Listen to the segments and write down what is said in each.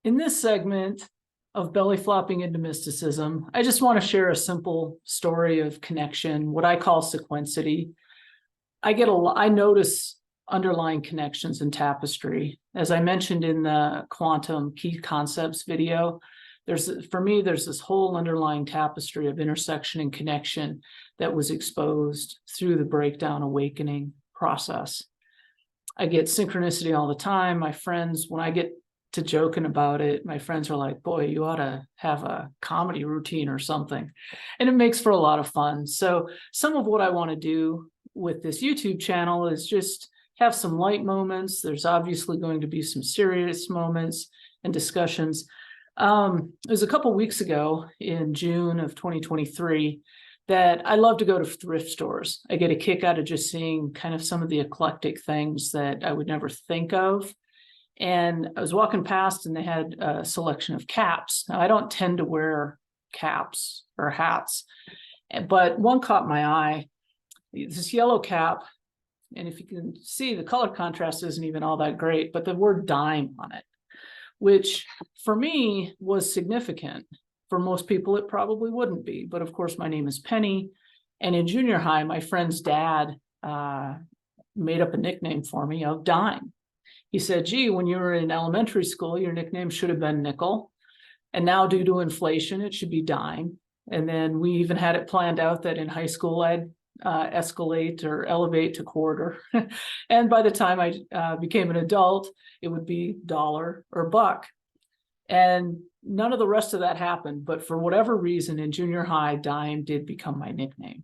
In this segment of belly flopping into mysticism, I just want to share a simple story of connection, what I call sequencity. I notice underlying connections in tapestry. As I mentioned in the quantum key concepts video, for me, there's this whole underlying tapestry of intersection and connection that was exposed through the breakdown awakening process. I get synchronicity all the time. My friends, when I get to joking about it, my friends are like, boy, you ought to have a comedy routine or something. And it makes for a lot of fun. So some of what I want to do with this YouTube channel is just have some light moments. There's obviously going to be some serious moments and discussions. It was a couple weeks ago in June of 2023 that I love to go to thrift stores. I get a kick out of just seeing kind of some of the eclectic things that I would never think of. And I was walking past and they had a selection of caps. Now, I don't tend to wear caps or hats, but one caught my eye. This yellow cap, and if you can see, the color contrast isn't even all that great, but the word dime on it, which for me was significant. For most people, it probably wouldn't be. But of course, my name is Penny. And in junior high, my friend's dad made up a nickname for me of Dime. He said, gee, when you were in elementary school, your nickname should have been Nickel. And now due to inflation, it should be Dime. And then we even had it planned out that in high school, I'd escalate or elevate to quarter. And by the time I became an adult, it would be dollar or buck. And none of the rest of that happened. But for whatever reason, in junior high, Dime did become my nickname.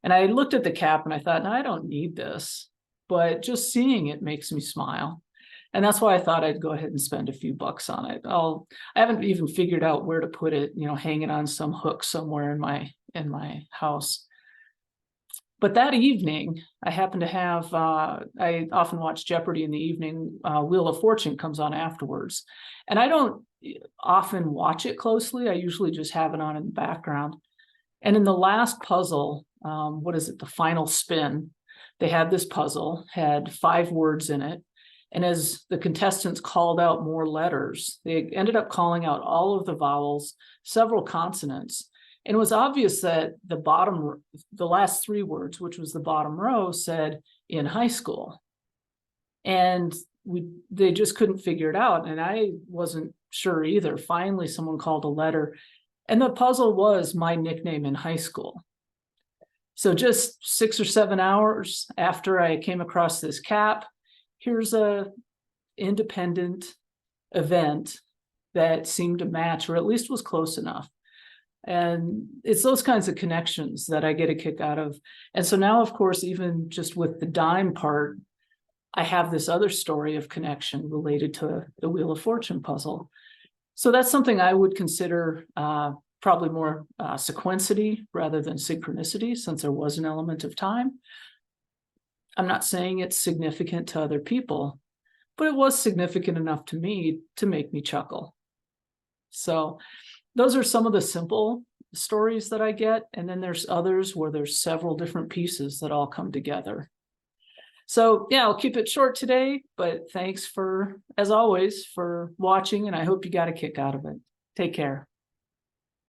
And I looked at the cap and I thought, no, I don't need this. But just seeing it makes me smile. And that's why I thought I'd go ahead and spend a few bucks on it. I haven't even figured out where to put it, hang it on some hook somewhere in my house. But that evening, I happened to have, I often watch Jeopardy in the evening. Wheel of Fortune comes on afterwards. And I don't often watch it closely. I usually just have it on in the background. And in the last puzzle, the final spin, they had this puzzle, had 5 words in it. And as the contestants called out more letters, they ended up calling out all of the vowels, several consonants. And it was obvious that the last 3 words, which was the bottom row, said in high school. And they just couldn't figure it out. And I wasn't sure either. Finally, someone called a letter. And the puzzle was my nickname in high school. So just 6 or 7 hours after I came across this cap, here's a independent event that seemed to match, or at least was close enough. And it's those kinds of connections that I get a kick out of. And so now, of course, even just with the dime part, I have this other story of connection related to the Wheel of Fortune puzzle. So that's something I would consider probably more sequencity rather than synchronicity, since there was an element of time. I'm not saying it's significant to other people, but it was significant enough to me to make me chuckle. So those are some of the simple stories that I get. And then there's others where there's several different pieces that all come together. So yeah, I'll keep it short today, but thanks as always, for watching. And I hope you got a kick out of it. Take care.